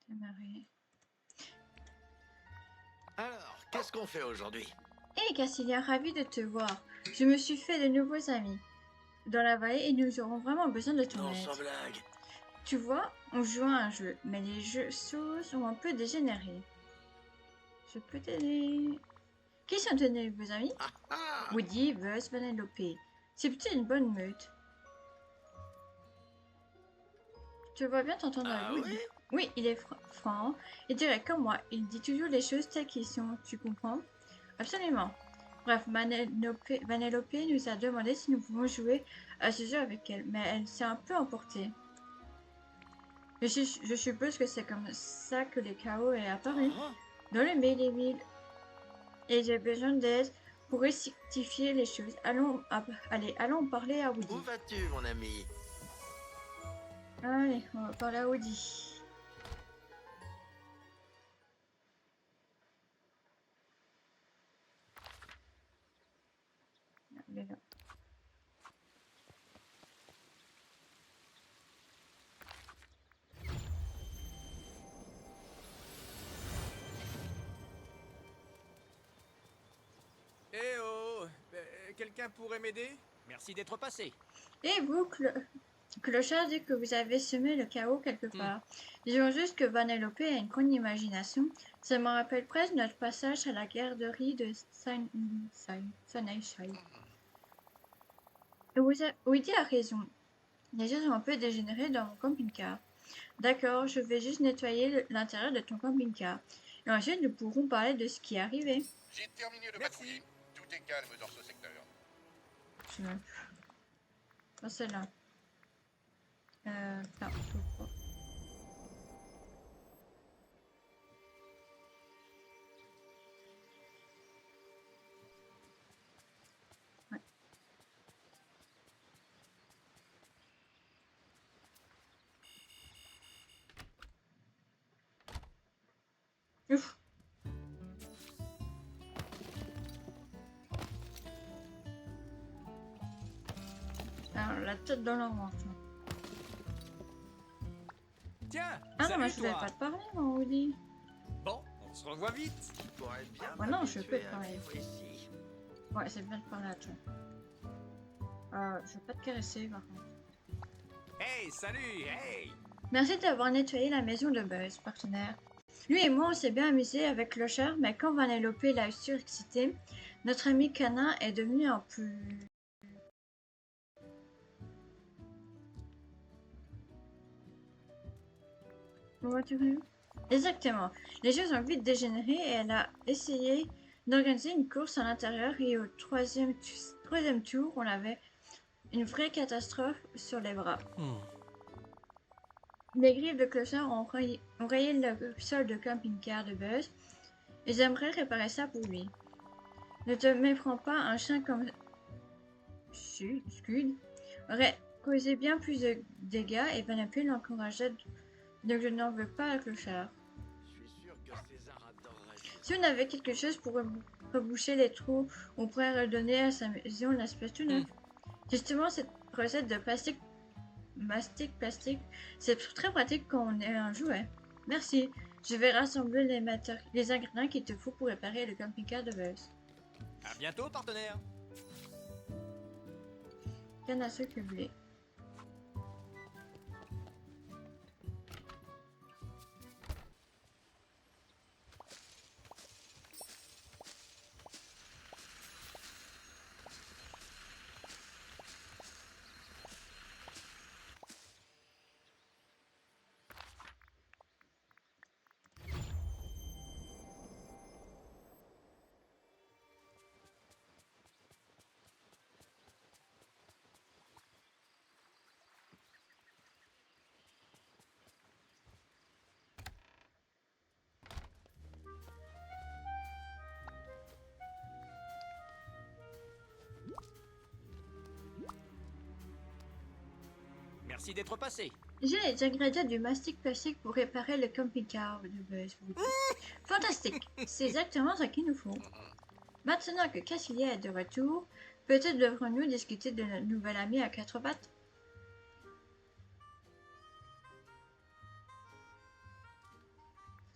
Démarrer. Alors, qu'est-ce qu'on fait aujourd'hui? Hé, Cassilia, ravi de te voir. Je me suis fait de nouveaux amis dans la vallée et nous aurons vraiment besoin de ton Non, aide. sans blague. Tu vois, on joue à un jeu, mais les choses ont un peu dégénéré. Je peux t'aider. Qui sont tes nouveaux amis? Ah ah! Woody, Buzz, Vanellope. C'est plutôt une bonne meute. Tu vois bien t'entendre avec Ah oui? Woody. Oui, il est franc et direct comme moi. Il dit toujours les choses telles qu'elles sont. Tu comprends? Absolument. Bref, Vanellope nous a demandé si nous pouvons jouer à ce jeu avec elle, mais elle s'est un peu emportée. Je suppose que c'est comme ça que le chaos est apparu Ah, dans le milieu des villes. Et j'ai besoin d'aide pour rectifier les choses. Allons parler à Woody. où vas-tu, mon ami? Allez, on va parler à Woody. Il est là. Eh oh, quelqu'un pourrait m'aider? Merci d'être passé. Et vous, Clochard dit que vous avez semé le chaos quelque part. Disons juste que Vanellope a une grande imagination. Ça me rappelle presque notre passage à la garderie de Sunnyside. Woody a raison. Les choses ont un peu dégénéré dans mon camping-car. D'accord, je vais juste nettoyer l'intérieur de ton camping-car. Et ensuite, nous pourrons parler de ce qui est arrivé. J'ai terminé de Merci. patrouiller. Tout est calme dans ce secteur. Oh, celle-là. Non, faut pas. Ouais. Ouf. Alors, la tête dans leur ventre. Tiens, Ah non, salut mais je voulais toi. pas te parler, mon Woody. Bon, on se revoit vite. Tu pourrais bien Ouais, non, je m'habituer peux à parler. vivre ici. Ouais, c'est bien de parler à toi. Je vais pas te caresser, par contre. Hey, salut, hey. Merci d'avoir nettoyé la maison de Buzz, partenaire. Lui et moi, on s'est bien amusé avec Clochard, mais quand Vanellope l'a surexcité, notre ami canin est devenu un peu... Voiture. Exactement. Les choses ont vite dégénéré et elle a essayé d'organiser une course à l'intérieur et au troisième tour, on avait une vraie catastrophe sur les bras. Les griffes de Clochard ont rayé le sol de camping-car de Buzz et j'aimerais réparer ça pour lui. Ne te méprends pas, un chien comme Scud aurait causé bien plus de dégâts et Vanellope l'encourageait, donc je n'en veux pas à Clochard. Je suis sûr que César adorerait ça. Si on avait quelque chose pour reboucher les trous, on pourrait redonner à sa maison l'aspect tout neuf. Justement, cette recette de plastique, c'est très pratique quand on est un jouet. Merci. Je vais rassembler les ingrédients qu'il te faut pour réparer le camping-car de Buzz. À bientôt, partenaire. Canne à sucre et blé. Merci d'être passé. J'ai les ingrédients du mastic plastique pour réparer le camping-car de Buzz. Fantastique. C'est exactement ce qu'il nous faut. Maintenant que Cassilia est de retour, peut-être devrons-nous discuter de notre nouvel ami à quatre pattes.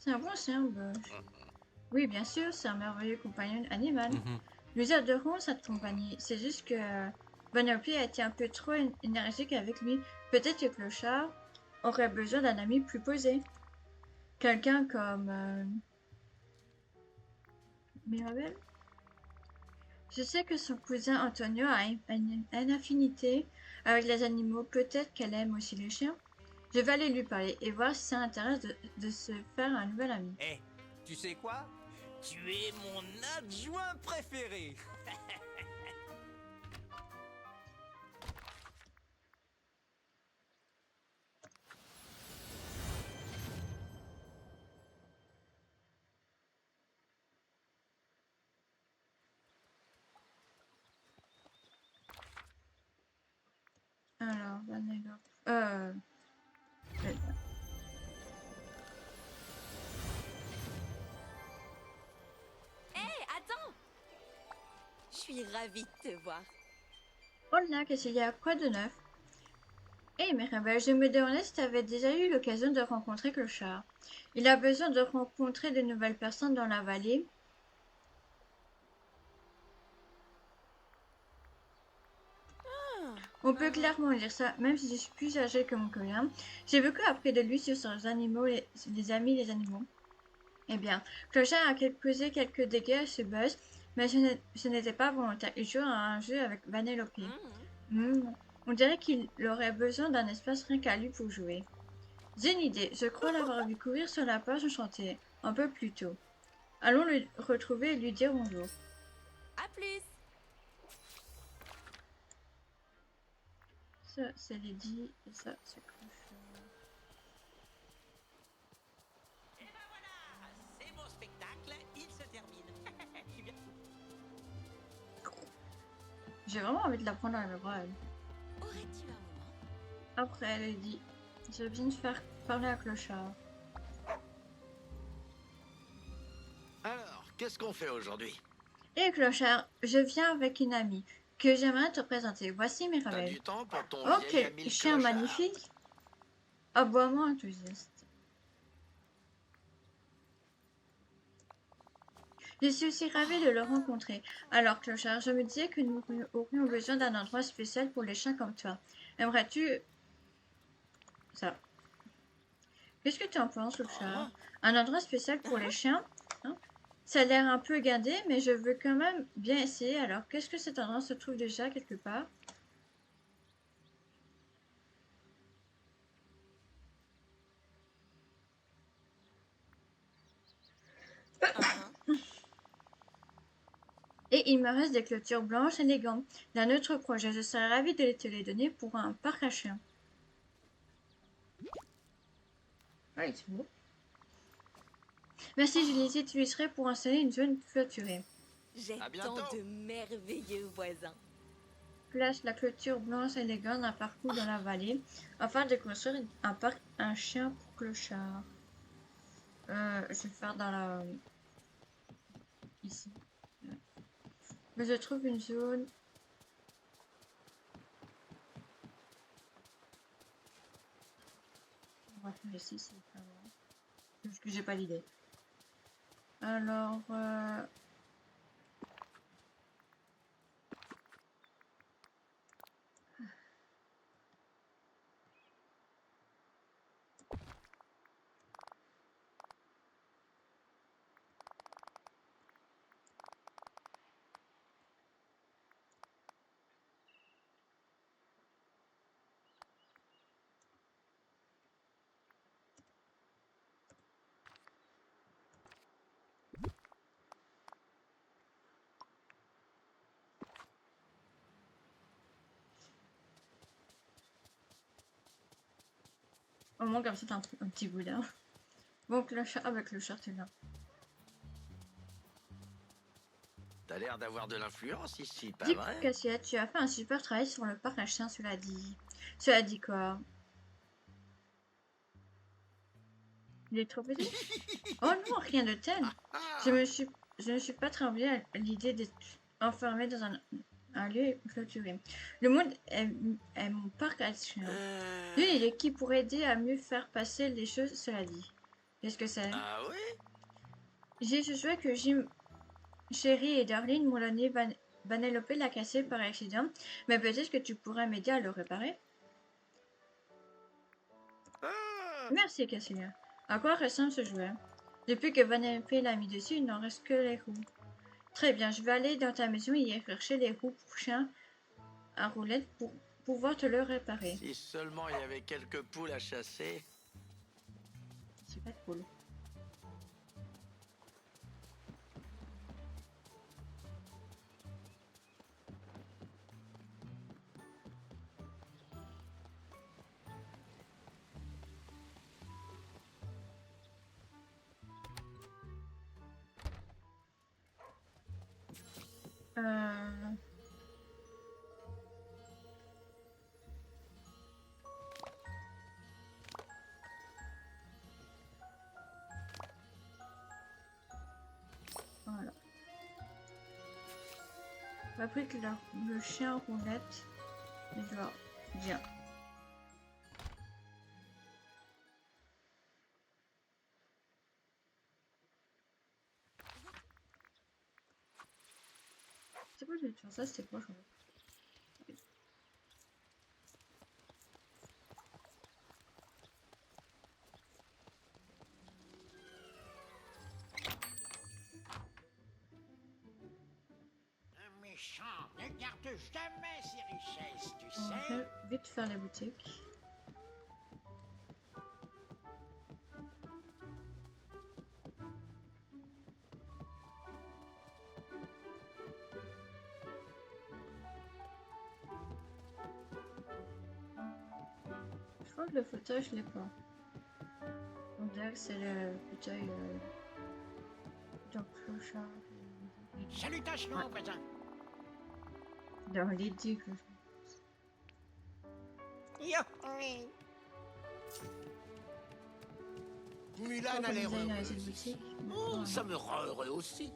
C'est un bon chien, Bush. Oui, bien sûr, c'est un merveilleux compagnon animal. Mhm. Nous adorons sa compagnie. C'est juste que Vanellope a été un peu trop énergique avec lui. Peut-être que Clochard aurait besoin d'un ami plus posé. Quelqu'un comme Mirabel. Je sais que son cousin Antonio a une affinité avec les animaux. Peut-être qu'elle aime aussi les chiens. Je vais aller lui parler et voir si ça l'intéresse de se faire un nouvel ami. Eh, tu sais quoi? Tu es mon adjoint préféré. Alors, Vanellope. Hé, attends! Je suis ravie de te voir. Hola, qu'est-ce qu'il y a? Quoi de neuf? Hé, Mirabel, je me demandais si tu avais déjà eu l'occasion de rencontrer Clochard. Il a besoin de rencontrer de nouvelles personnes dans la vallée. On peut clairement dire ça, même si je suis plus âgée que mon cousin. J'ai beaucoup appris de lui sur les animaux, les amis, les animaux. Eh bien, Clochard a causé quelques dégâts à ce buzz, mais ce n'était pas volontaire. Il joue à un jeu avec Vanellope. On dirait qu'il aurait besoin d'un espace rien qu'à lui pour jouer. J'ai une idée, je crois l'avoir vu courir sur la plage enchantée, un peu plus tôt. Allons le retrouver et lui dire bonjour. À plus! Ça, c'est Lady, et ça, c'est Clochard. Et ben voilà, c'est mon spectacle, il se termine. Je suis bien fou. J'ai vraiment envie de la prendre dans mes bras, elle. Aurais-tu un moment? Après, Lady, j'ai besoin de faire parler à Clochard. Alors, qu'est-ce qu'on fait aujourd'hui? Et Clochard, je viens avec une amie que j'aimerais te présenter. Voici T'as Mirabel. du temps pour ton Oh, vieil quel ami le chien clochard? magnifique! Aboiement enthousiaste. Je suis aussi ravie de le rencontrer. Alors, Clochard, je me disais que nous aurions besoin d'un endroit spécial pour les chiens comme toi. Aimerais-tu ça? Qu'est-ce que tu en penses, Clochard? Un endroit spécial pour les chiens? Hein? Ça a l'air un peu guindé, mais je veux quand même bien essayer. Alors, qu'est-ce que cet endroit se trouve déjà quelque part? Et il me reste des clôtures blanches élégantes d'un autre projet. Je serais ravie de te les donner pour un parc à chiens. Ah, c'est beau. Merci, je les utiliserai pour installer une zone clôturée. J'ai À tant bientôt. de merveilleux voisins. Place la clôture blanche élégante d'un parcours dans la vallée afin de construire un parc à chien pour Clochard. Je vais faire dans la... ici. Mais je trouve une zone... On va faire ici, c'est pas bon. Parce que j'ai pas l'idée. Alors... au moins comme ça t'as un petit boudin. Bon, Clochard... avec Clochard, t'es là. T'as l'air d'avoir de l'influence ici, pas Dis, vrai? Cassia, tu as fait un super travail sur le parc à chiens, cela dit. Cela dit quoi? Il est trop petit? Oh non, rien de tel. Je ne suis pas tremblée à l'idée d'être enfermée dans un lieu clôturé. Le monde est mon parc à chiens. Lui, il est qui pourrait aider à mieux faire passer les choses, cela dit. Qu'est-ce que c'est? Ah oui? J'ai Joshua que Jim, Chérie et Darlene m'ont donné Vanellope l'a cassé par accident, mais peut-être que tu pourrais m'aider à le réparer. Ah, Merci, Cassilia. À quoi ressemble ce jouet? Depuis que Vanellope l'a mis dessus, il n'en reste que les roues. Très bien, je vais aller dans ta maison et y chercher les roues pour chien à roulettes pour pouvoir te le réparer. si seulement il y avait quelques poules à chasser. C'est pas cool. Euh... Voilà. Fabrique le chien roulette. Il doit bien. C'est quoi, je vais te faire ça, c'était quoi, je crois. Un méchant ne garde jamais ses richesses, tu On sais. va vite faire la boutique. Je crois que le fauteuil, je l'ai pas. On dirait que c'est le fauteuil dans Clochard. Salutations, Ouais. voisin. Dans l'idée que Yo. je Mulan crois a qu'on l'air est dans heureuse. cette boutique. Oh, Voilà. ça me rend heureux aussi.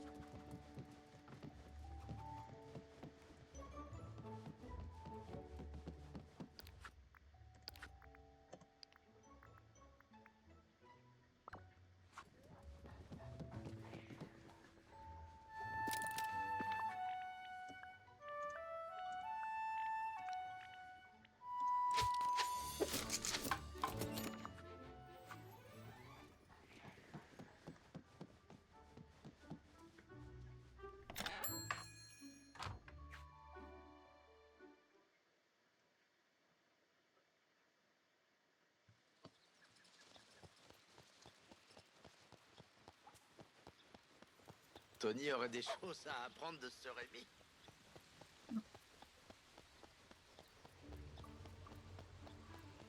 Tony aurait des choses à apprendre de ce Rémi.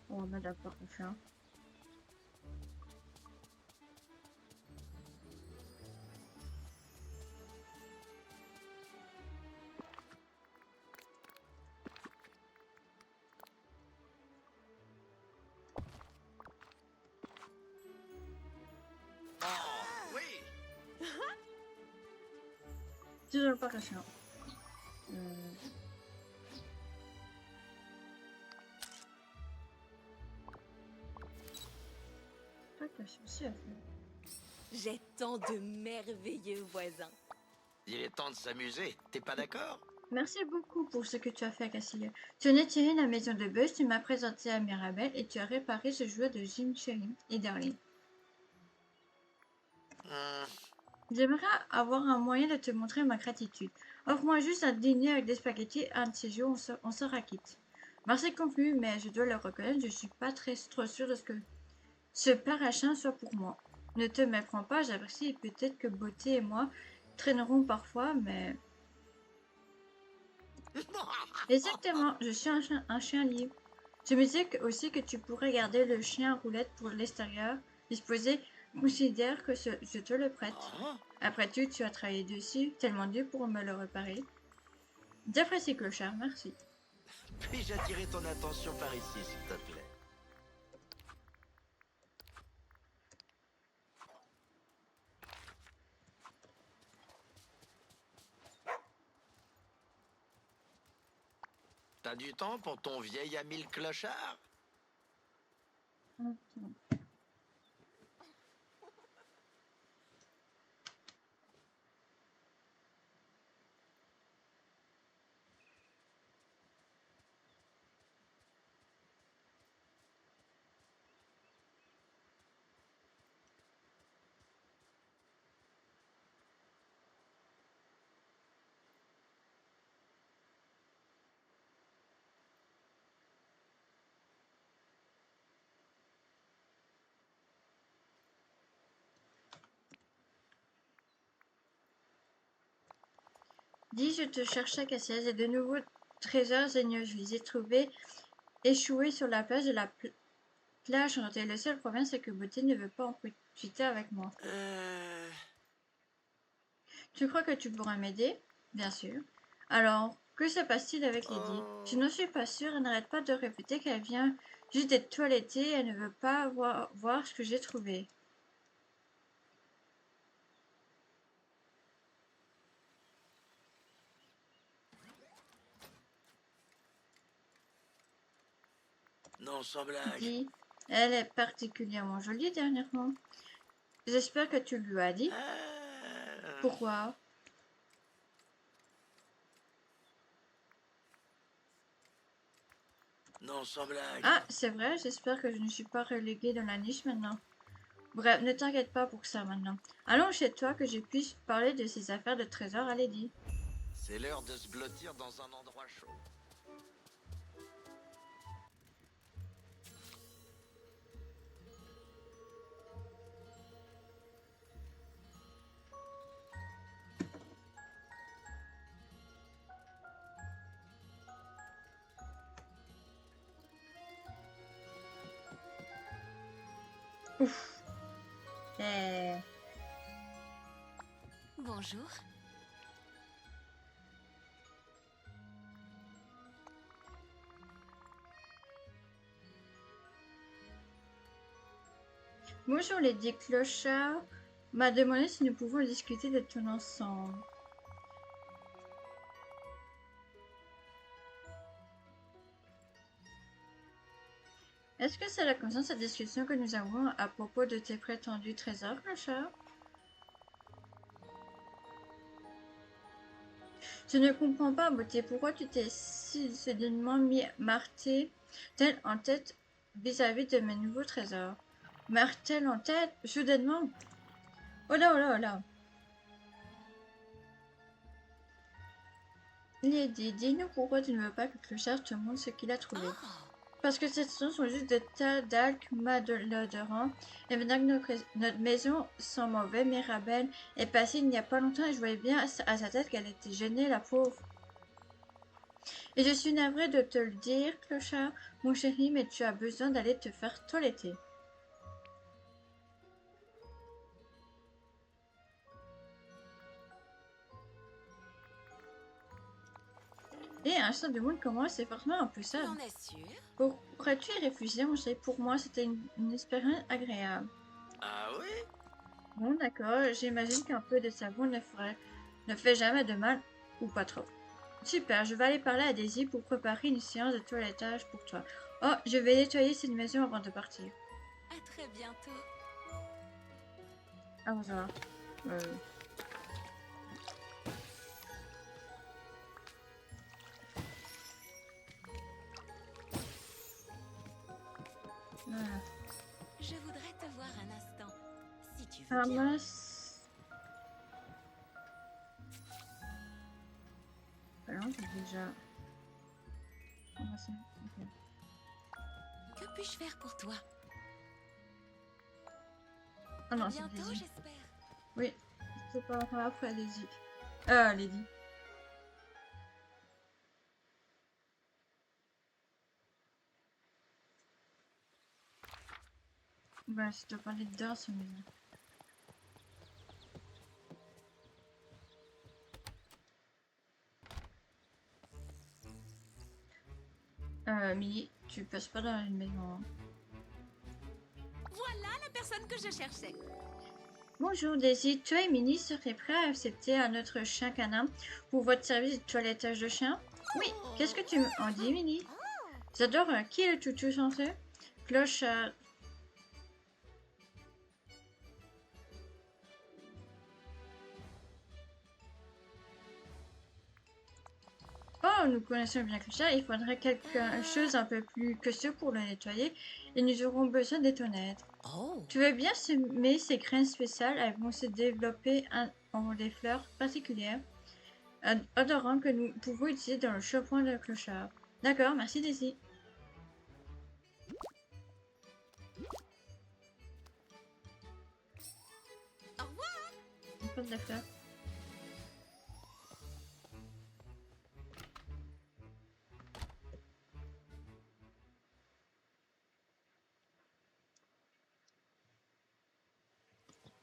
On va mettre d'accord le chien. Oh, oui. Toujours pas le chien. Pas que je suis à faire. J'ai tant de merveilleux voisins. Il est temps de s'amuser. T'es pas d'accord? Merci beaucoup pour ce que tu as fait, Cassilia. Tu as nettoyé la maison de Buzz, tu m'as présenté à Mirabel et tu as réparé ce jouet de Jim, Chérie et Darlene. J'aimerais avoir un moyen de te montrer ma gratitude. Offre-moi juste un dîner avec des spaghettis, un de ces jours, on sera quitte. Merci conclu, mais je dois le reconnaître, je suis pas trop sûre de ce que ce parachin soit pour moi. Ne te méprends pas, j'apprécie, peut-être que Beauté et moi traînerons parfois, mais... Exactement, je suis un chien libre. Je me disais aussi que tu pourrais garder le chien à roulette pour l'extérieur, disposé, considère que je te le prête. Ah, Après tout, tu as travaillé dessus, tellement dur pour me le réparer. J'apprécie Clochard, merci. puis-je attirer ton attention par ici, s'il te plaît? T'as du temps pour ton vieil ami le clochard? Dis, je te cherchais, Cassius, et de nouveaux trésors géniaux. Je les ai trouvés échoués sur la plage de la plage enchantée. Le seul problème, c'est que Beauté ne veut pas en profiter avec moi. Tu crois que tu pourras m'aider? Bien sûr. Alors, que se passe-t-il avec Lady? Je n'en suis pas sûre, elle n'arrête pas de répéter qu'elle vient juste d'être toilettée et elle ne veut pas voir ce que j'ai trouvé. Non, sans blague. Dis, elle est particulièrement jolie dernièrement. J'espère que tu lui as dit. Pourquoi? Non, sans blague. Ah, c'est vrai, j'espère que je ne suis pas reléguée dans la niche maintenant. Bref, ne t'inquiète pas pour ça maintenant. Allons chez toi que je puisse parler de ces affaires de trésor à Lady. C'est l'heure de se blottir dans un endroit chaud. Ouf. Eh. Bonjour. Bonjour Lady Clochard m'a demandé si nous pouvons discuter de ton ensemble. Est-ce que cela concerne cette discussion que nous avons à propos de tes prétendus trésors, Clochard? Je ne comprends pas, Beauté, pourquoi tu t'es si soudainement mis Martel en tête vis-à-vis de mes nouveaux trésors. Martel en tête, soudainement? Oh là, oh là, oh là. Lady, dis-nous pourquoi tu ne veux pas que Clochard te montre ce qu'il a trouvé. Oh, Parce que ces trésors sont juste des tas d'algues malodorants. Et maintenant que notre maison sent mauvais, Mirabelle est passée il n'y a pas longtemps et je voyais bien à sa tête qu'elle était gênée, la pauvre. Et je suis navrée de te le dire, Clochard, mon chéri, mais tu as besoin d'aller te faire toiletter. Et un sang de monde comme moi, c'est forcément un peu tu ça. en es sûr? Pourrais-tu y réfugier, mon chéri? Pour moi, c'était une expérience agréable. Ah oui? Bon, d'accord, j'imagine qu'un peu de savon ne fait jamais de mal, ou pas trop. Super, je vais aller parler à Daisy pour préparer une séance de toilettage pour toi. Oh, je vais nettoyer cette maison avant de partir. À très bientôt. Au revoir. Voilà. Je voudrais te voir un instant, si tu veux Ah bien. mince. Alors, j'ai déjà commencé. Ok. Que puis-je faire pour toi? Ah À non, c'est bientôt, Daisy. j'espère. Oui, c'est pas grave après Daisy. Ah, Lady. Bah, je dois parler de danse, mais... Millie, tu passes pas dans une maison. Hein. Voilà la personne que je cherchais. Bonjour Daisy, toi et Minnie seraient prêts à accepter un autre chien canin pour votre service de toilettage de chien? Oui, qu'est-ce que tu en dis, Minnie? J'adore qui est le toutou censé? Cloche. Oh, nous connaissons bien Clochard, il faudrait quelque chose un peu plus costaud pour le nettoyer et nous aurons besoin de ton aide. Oh, Tu veux bien semer ces graines spéciales, elles vont se développer en des fleurs particulières, odorantes que nous pouvons utiliser dans le shampoing de Clochard. D'accord, merci Daisy. au revoir. Pas de la fleur.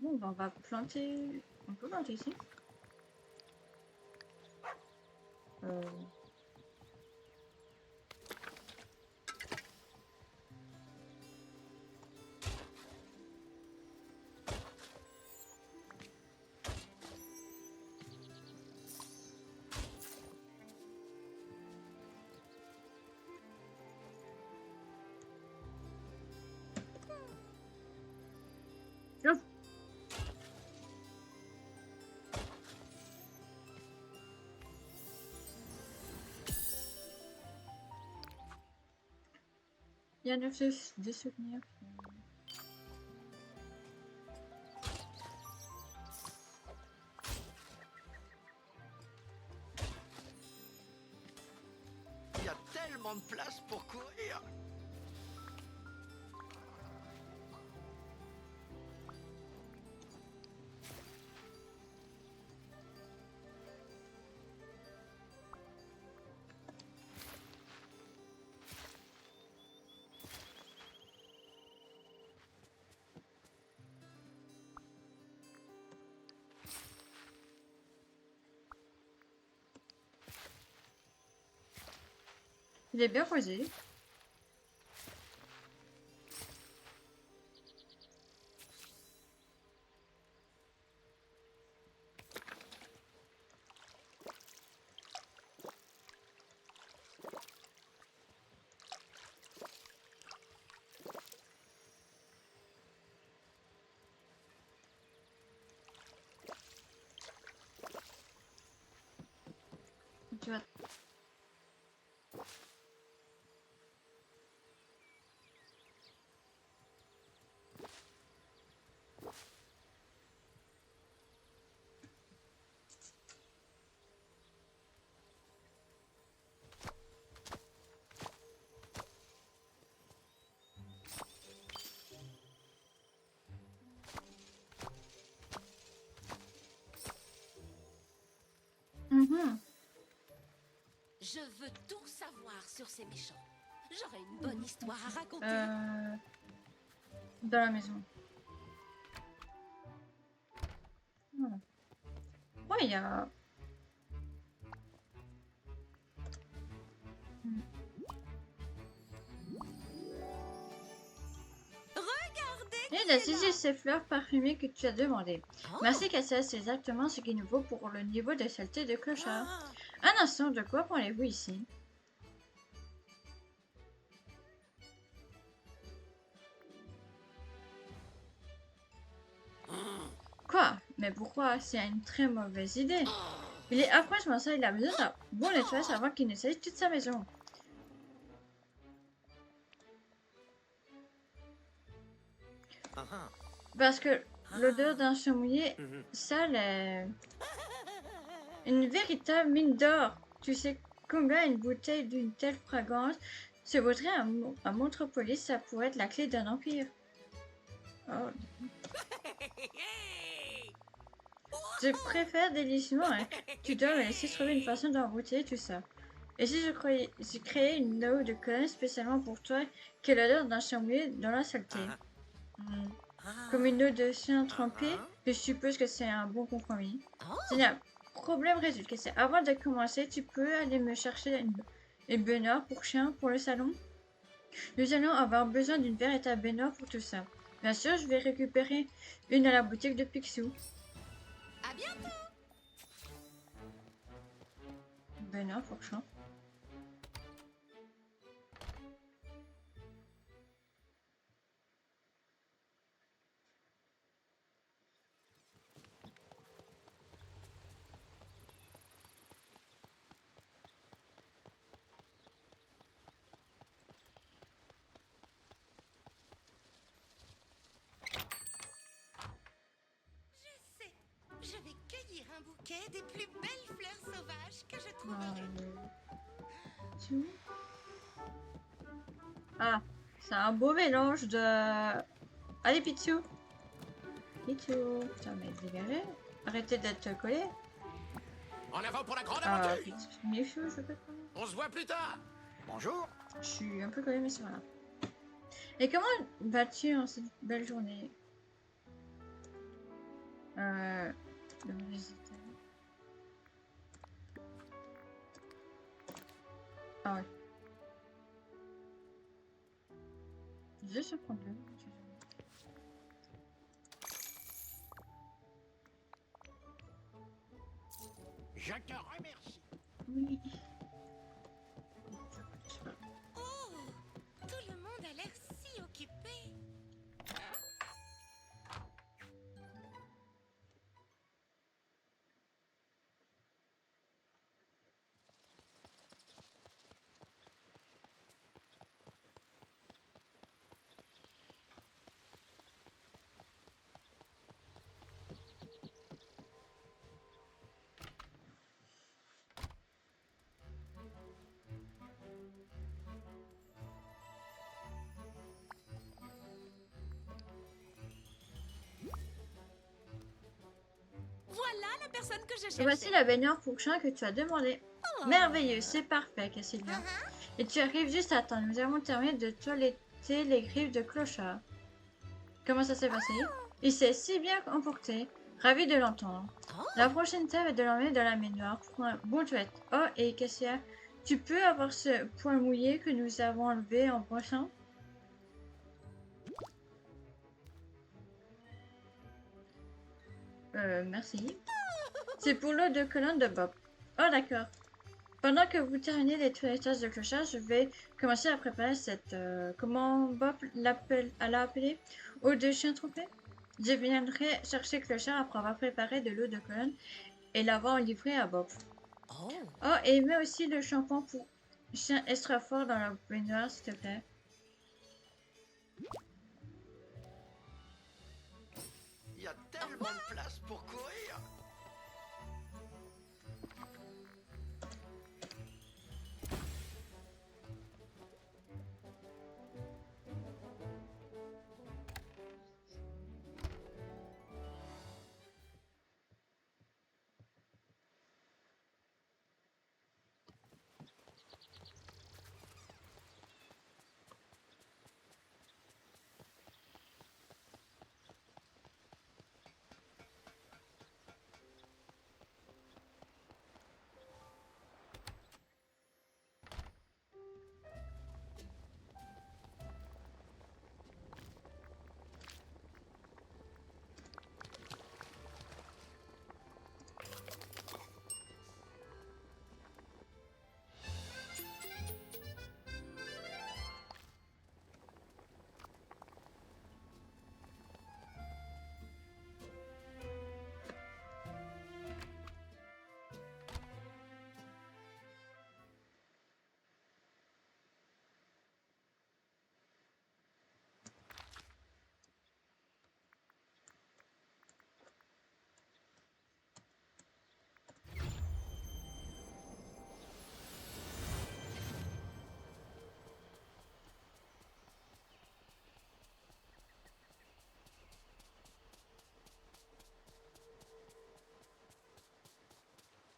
Bon, bah, on va planter. On peut planter ici. Euh... Ouf. Il y a des souvenirs. Il y a tellement de place pour courir. Il est bien posé. Tu vas... Mhm. Je veux tout savoir sur ces méchants. J'aurais une bonne histoire à raconter. Dans la maison. Voilà. Ouais, il y a... Regardez. Il a saisi ces fleurs parfumées que tu as demandées. Oh. Merci Cassia, c'est exactement ce qu'il nous faut pour le niveau de saleté de clochard. Ah. Un instant, de quoi parlez-vous ici? Quoi? Mais pourquoi? C'est une très mauvaise idée. Il est affreusement sale, il a besoin d'un bon nettoyage avant qu'il ne salisse toute sa maison. Ah, ah. Parce que l'odeur d'un chien mouillé Mhm. sale est une véritable mine d'or. Tu sais combien une bouteille d'une telle fragrance se vaudrait à Montropolis, ça pourrait être la clé d'un empire. Oh. Je préfère délicieusement, hein. Tu dois me laisser trouver une façon d'embouteiller tout ça. Et si j'ai créé une eau de cologne spécialement pour toi, qui a l'odeur d'un chien mouillé dans la saleté. Hmm. Comme une eau de chien trempé, je suppose que c'est un bon compromis. Oh. S'il y a un problème résultat, c'est avant de commencer, tu peux aller me chercher une baignoire pour chien pour le salon. Nous allons avoir besoin d'une véritable baignoire pour tout ça. Bien sûr, je vais récupérer une à la boutique de Picsou. À bientôt. Baignoire pour chien. Je vais cueillir un bouquet des plus belles fleurs sauvages que je Ah, trouverai. Picsou. Ah, c'est un beau mélange de... Allez, Picsou. Picsou. Putain, mais dégagez. Arrêtez d'être collé. En avant pour la grande Ah, aventure. Picsou. Michou, je peux pas. On se voit plus tard. Bonjour. Je suis un peu collée, mais c'est voilà. Et comment vas-tu en cette belle journée? Le résultat. Ah ouais. Je vais prendre le. Je te remercie. Oui. Oh, tout le monde a l'air si occupé. Voilà la personne que je cherchais. Voici la baignoire pour chien que tu as demandé. Oh. Merveilleux, c'est parfait, Cassilia. Et tu arrives juste à temps. Nous avons terminé de toiletter les griffes de Clochard. Comment ça s'est passé? Il s'est si bien comporté. Ravi de l'entendre. Oh. La prochaine étape est de l'emmener dans la baignoire pour un bon toilette. Oh, et Cassia, tu peux avoir ce point mouillé que nous avons enlevé en brossant? Merci. C'est pour l'eau de colonne de Bob. Oh, d'accord. Pendant que vous terminez les toilettages de Clochard, je vais commencer à préparer cette... comment Bob l'a appelé? Eau de chien trompé? Je viendrai chercher Clochard après avoir préparé de l'eau de colonne et l'avoir livré à Bob. Oh. Oh, et mets aussi le shampoing pour chien extra fort dans la baignoire, s'il te plaît. Il y a tellement de place pour courir.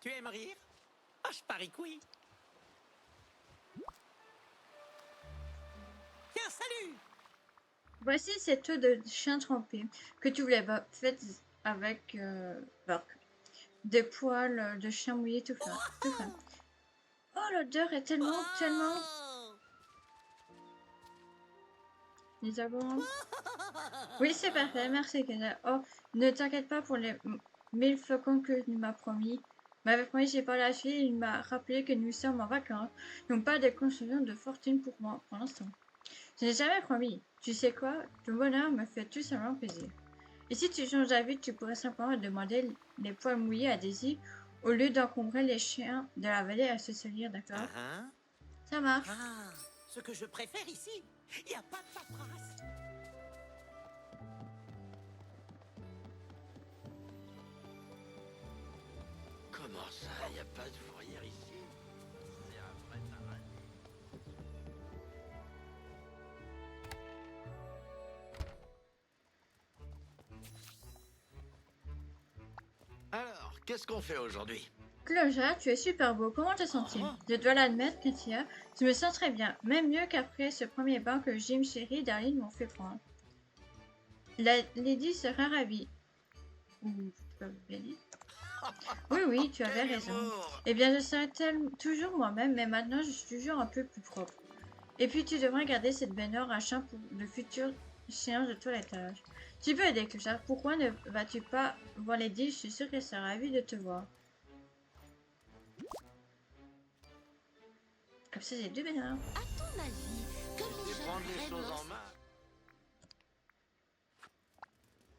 Tu aimes rire? Ah, je parie que oui. Tiens, salut! Voici cette eau de chien trempé que tu voulais faite avec des poils de chien mouillé tout fin. Oh, l'odeur est tellement. Oh! Nous avons... Oui, c'est parfait, merci Kena. Oh, ne t'inquiète pas pour les 1000 flocons que tu m'as promis. M'avait promis, j'ai pas la suite, il m'a rappelé que nous sommes en vacances, donc pas de construction de fortune pour moi pour l'instant. Je n'ai jamais promis. Tu sais quoi? Ton bonheur me fait tout simplement plaisir. Et si tu changes d'avis, tu pourrais simplement demander les poils mouillés à Daisy au lieu d'encombrer les chiens de la vallée à se salir, d'accord? Hein? Ça marche. Ah, ce que je préfère ici, il n'y a pas de paperasse. Comment ça, il n'y a pas de fourrière ici? C'est un vrai paradis. Alors, qu'est-ce qu'on fait aujourd'hui? Clochard, tu es super beau. Comment te sens-tu? Je dois l'admettre, Katia, je me sens très bien. Même mieux qu'après ce premier bain que Jim, Chéri et Darlene m'ont fait prendre. La Lady sera ravie. Ou tu peux bien dire. Oui, oui, tu avais Quel raison. humour. Eh bien, je serai toujours moi-même, mais maintenant je suis toujours un peu plus propre. Et puis tu devrais garder cette baignoire à chien pour de futures séances de toilettage. Tu peux aider Clochard. Pourquoi ne vas-tu pas voir Lady? Je suis sûre qu'elle sera ravie de te voir. Comme ça, j'ai deux baignoires. À ton avis, comme les Et prendre les jeunes choses en Reynolds... main.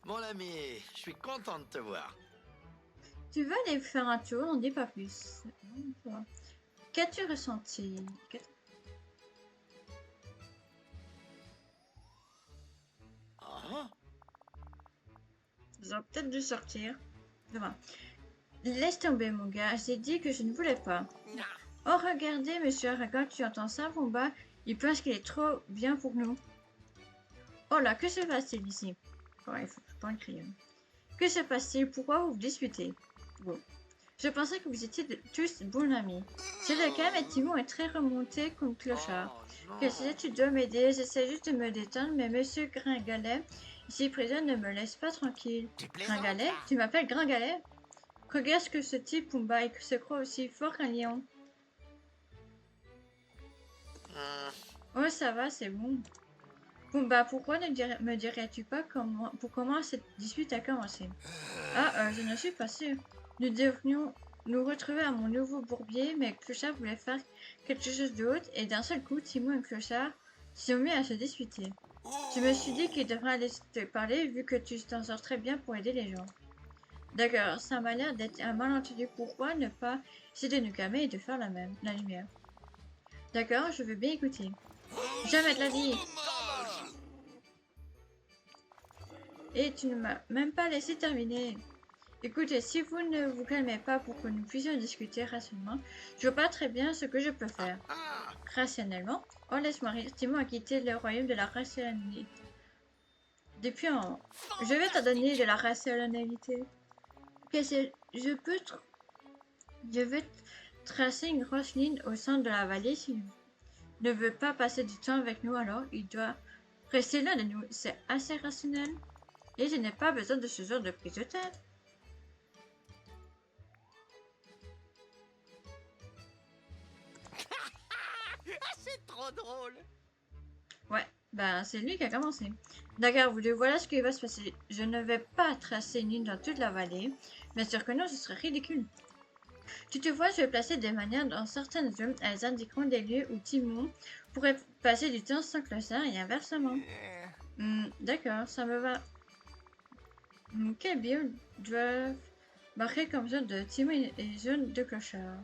Mon ami, je suis content de te voir. Tu vas aller faire un tour, n'en dis pas plus. Qu'as-tu ressenti? Ah, Ils ont peut-être dû sortir. Demain. Laisse tomber, mon gars. J'ai dit que je ne voulais pas. Oh, regardez, monsieur Aragorn, tu entends ça, Pumba? Il pense qu'il est trop bien pour nous. Oh là, que se passe-t-il ici? Ouais, il faut pas un crayon. Que se passe-t-il? Pourquoi vous vous disputez? Bon. Je pensais que vous étiez tous bons amis. C'est le cas, mais Timon est très remonté comme clochard. oh Que si non. tu dois m'aider, j'essaie juste de me détendre, mais monsieur Gringalet, ici présent, ne me laisse pas tranquille. Tu plaisantes, Gringalet? là? Tu m'appelles Gringalet? Regarde ce que ce type Pumba, il se croit aussi fort qu'un lion. Hum, Oh, ça va, c'est bon. Pumba, pourquoi me dirais-tu pas comment cette dispute a commencé? Ah, je ne suis pas sûre. Nous devrions nous retrouver à mon nouveau bourbier, mais Clochard voulait faire quelque chose d'autre, et d'un seul coup, Timon et Clochard se sont mis à se disputer. Je me suis dit qu'il devrait aller te parler, vu que tu t'en sors très bien pour aider les gens. D'accord, ça m'a l'air d'être un malentendu. Pourquoi ne pas essayer de nous calmer et de faire la lumière? D'accord, je veux bien écouter. Jamais te l'a dit. Et tu ne m'as même pas laissé terminer. Écoutez, si vous ne vous calmez pas pour que nous puissions discuter rationnellement, je vois pas très bien ce que je peux faire. ah, Rationnellement? Oh, laisse-moi rire. Timon a quitté le royaume de la rationalité. Depuis un moment. Je vais te donner de la rationalité. Je vais tracer une grosse ligne au centre de la vallée. S'il ne veut pas passer du temps avec nous, alors il doit rester loin de nous. C'est assez rationnel. Et je n'ai pas besoin de ce genre de prise de tête. C'est trop drôle. Ouais, ben c'est lui qui a commencé. D'accord, vous deux, voilà ce qui va se passer. Je ne vais pas tracer une ligne dans toute la vallée. Bien sûr que non, ce serait ridicule. Tu te vois, je vais placer des manières dans certaines zones. Elles indiqueront des lieux où Timon pourrait passer du temps sans Clochard et inversement. D'accord, ça me va. Quels biomes doivent marquer comme zone de Timon et zone de Clochard?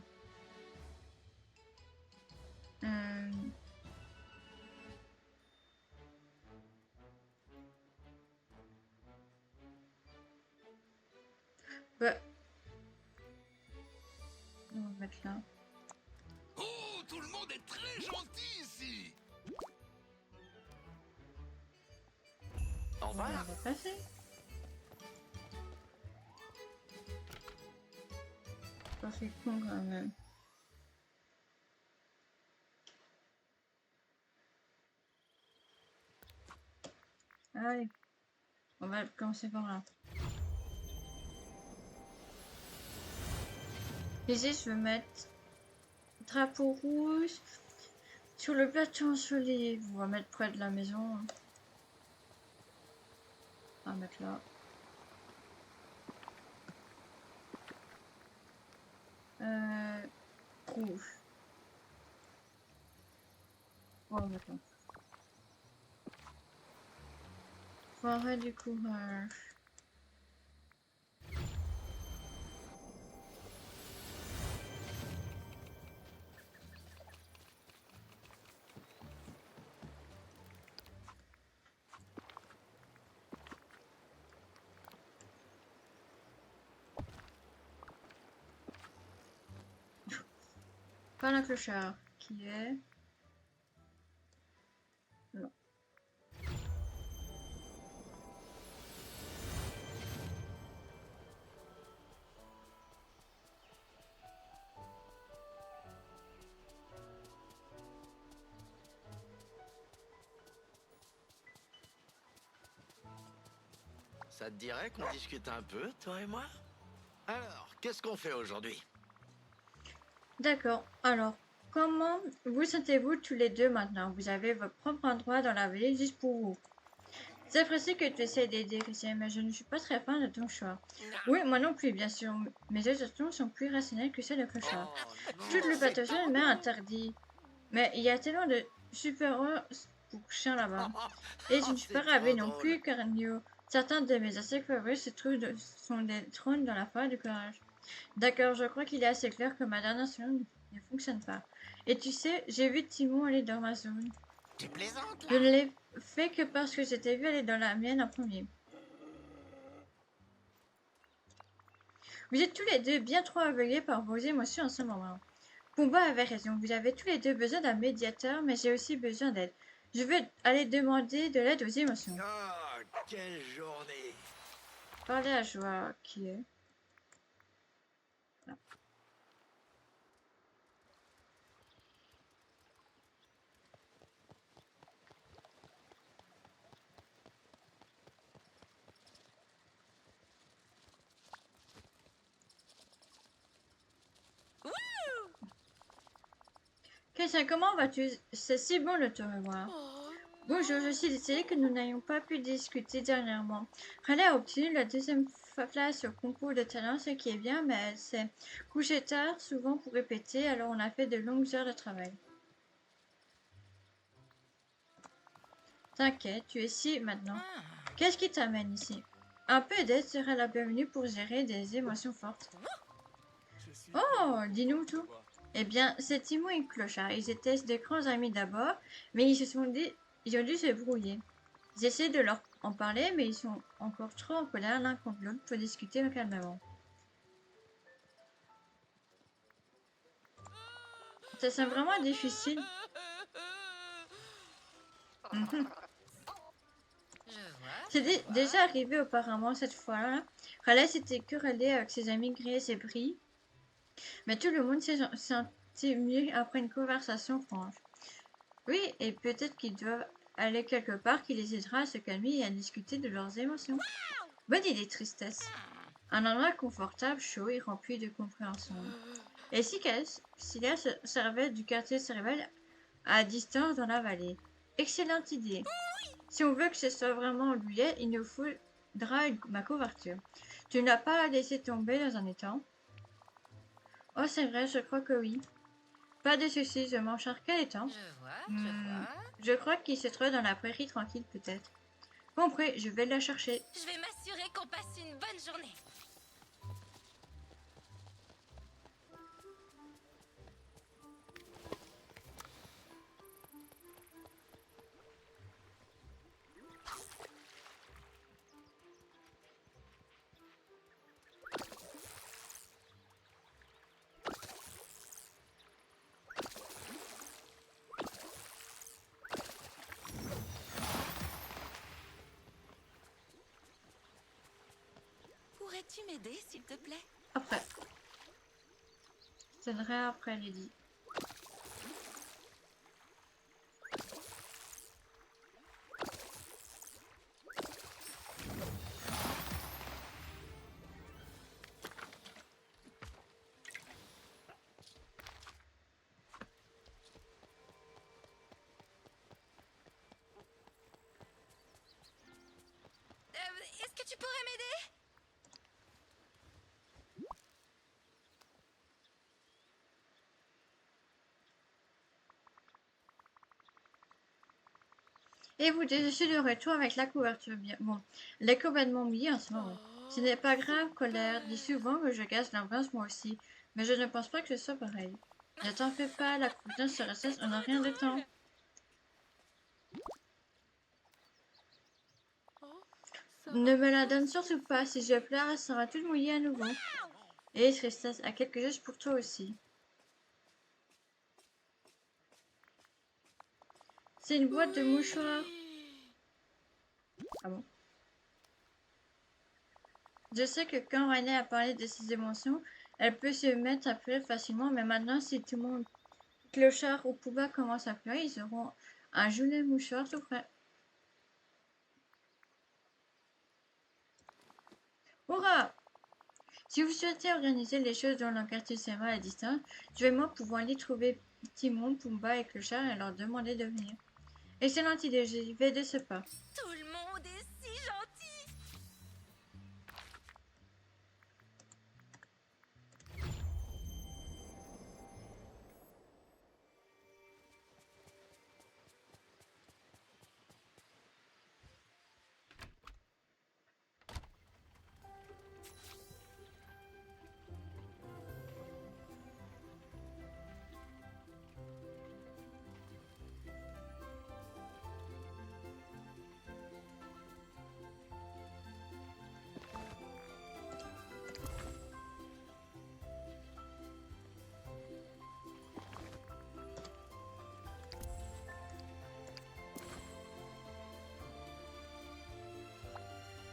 Bah, on va mettre là. Oh, tout le monde est très gentil ici. au On revoir. va passer. Ça c'est con quand même. Allez, on va commencer par là. Ici, je vais mettre drapeau rouge sur le plateau ensoleillé. On va mettre près de la maison. On va mettre là. Rouge. On va mettre là. Forêt du courage. Pas la clochard, qui est... Non. Ça te dirait qu'on discute un peu, toi et moi? Alors, qu'est-ce qu'on fait aujourd'hui? D'accord. Alors, comment vous sentez-vous tous les deux maintenant? Vous avez votre propre endroit dans la ville juste pour vous. J'apprécie que tu essaies d'aider, Christian, mais je ne suis pas très fan de ton choix. Oui, moi non plus, bien sûr. Mes suggestions sont plus rationnelles que celles de Clochard. Toute le pathogène m'est interdit. Mais il y a tellement de super-héros pour chiens là-bas. Et je ne suis pas C'est ravi trop non drôle. plus, car certains de mes insectes favoris sont des trônes dans la forêt du courage. D'accord, je crois qu'il est assez clair que ma dernière solution ne fonctionne pas. Et tu sais, j'ai vu Timon aller dans ma zone. Tu plaisantes Je là? ne l'ai fait que parce que j'étais vu aller dans la mienne en premier. Vous êtes tous les deux bien trop aveuglés par vos émotions en ce moment. Pumba avait raison, vous avez tous les deux besoin d'un médiateur, mais j'ai aussi besoin d'aide. Je veux aller demander de l'aide aux émotions. Ah, quelle journée! Parlez à Joie, qui est... Christian, comment vas-tu? C'est si bon de te revoir. Bonjour, je suis désolée que nous n'ayons pas pu discuter dernièrement. Riley a obtenu la deuxième place au concours de talent, ce qui est bien, mais elle s'est couchée tard, souvent pour répéter, alors on a fait de longues heures de travail. T'inquiète, tu es ici maintenant. Qu'est-ce qui t'amène ici? Un peu d'aide serait la bienvenue pour gérer des émotions fortes. Oh, dis-nous tout. Eh bien, c'est Timon et Clochard. Ils étaient de grands amis d'abord, mais ils ont dû se brouiller. J'essaie de leur en parler, mais ils sont encore trop en colère l'un contre l'autre pour discuter calmement. Ça semble vraiment difficile. Mhm. C'est déjà arrivé auparavant cette fois-là. Raleigh s'était querellé avec ses amis Grace et Brie, mais tout le monde s'est senti mieux après une conversation franche. Oui, et peut-être qu'ils doivent aller quelque part qui les aidera à se calmer et à discuter de leurs émotions. Bonne idée, tristesse. Un endroit confortable, chaud et rempli de compréhension. Et si Cilia se servait du quartier cérébral à distance dans la vallée. Excellente idée. Si on veut que ce soit vraiment lui, il nous faudra ma couverture. Tu ne l'as pas laissé tomber dans un étang? Oh, c'est vrai, je crois que oui. Pas de soucis, je m'en charge. Quel étang? Je crois qu'il se trouve dans la prairie tranquille, peut-être. Compris, je vais la chercher. Je vais m'assurer qu'on passe une bonne journée. Pourrais-tu m'aider, s'il te plaît? Après. Je donnerai après, Lady. Est-ce que tu pourrais m'aider? Et vous, je suis de retour avec la couverture bien. Bon, elle est complètement mouillée en ce moment. Ce n'est pas grave, colère. Dis souvent que je casse l'ambiance moi aussi. Mais je ne pense pas que ce soit pareil. Ne t'en fais pas, la couverture se ressasse, on n'a rien de temps. Ne me la donne surtout pas. Si je pleure, elle sera toute mouillée à nouveau. Et tristesse, à quelque chose pour toi aussi. C'est une boîte de mouchoirs. Ah bon? Je sais que quand René a parlé de ses émotions, elle peut se mettre à pleurer facilement, mais maintenant, si tout le monde, Clochard ou Pouba commence à pleurer, ils auront un joli mouchoir tout près. Hurrah! Si vous souhaitez organiser les choses dans le quartier Selma à distance, je vais moi pouvoir aller trouver Timon, Pumba et Clochard et leur demander de venir. Excellente idée, j'y vais de ce pas. Tout le monde est si gentil.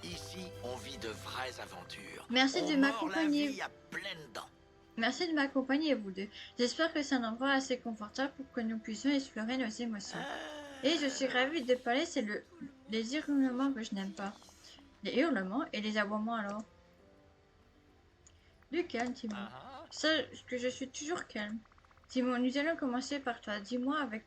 Ici, on vit de vraies aventures. Merci de On mord m'accompagner. la vie à pleines dents. Merci de m'accompagner, vous deux. J'espère que c'est un endroit assez confortable pour que nous puissions explorer nos émotions. Et je suis ravie de parler, c'est les hurlements que je n'aime pas. Les hurlements et les aboiements alors. Du calme, Timon. Sache que je suis toujours calme. Timon, nous allons commencer par toi. Dis-moi avec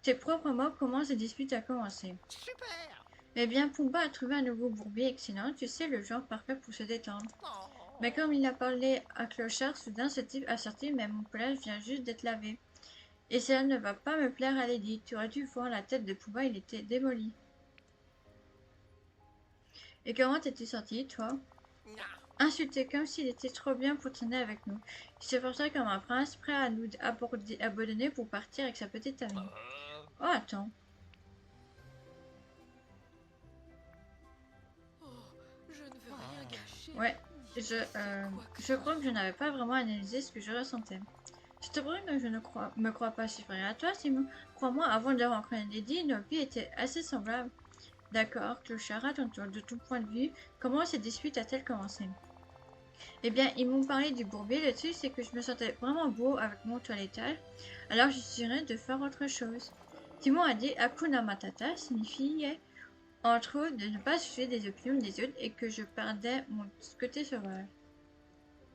tes propres mots comment cette dispute a commencé. Super. Eh bien, Pumba a trouvé un nouveau bourbier excellent. Tu sais, le genre parfait pour se détendre. Oh. Mais comme il a parlé à Clochard, soudain ce type a sorti, mais mon pelage vient juste d'être lavé. Et cela ne va pas me plaire à Lady. Tu aurais dû voir la tête de Pumba, il était démoli. Et comment t'es-tu sorti, toi? Insulté comme s'il était trop bien pour traîner avec nous. Il se portait comme un prince, prêt à nous abandonner pour partir avec sa petite amie. Oh, attends. Je ne veux rien gâcher. Ouais, je crois que je n'avais pas vraiment analysé ce que je ressentais. Je te promets que je ne me crois pas supérieur à toi, Simon. Crois-moi, avant de rencontrer Lady, nos vies étaient assez semblables. D'accord, Clochard, à ton tour, de ton point de vue, comment cette dispute a-t-elle commencé? Eh bien, ils m'ont parlé du bourbier. Le truc, c'est que je me sentais vraiment beau avec mon toilettage, alors je décidé de faire autre chose. Timon a dit Hakuna Matata signifiait entre autres de ne pas suivre des opinions des autres et que je perdais mon côté sauvage.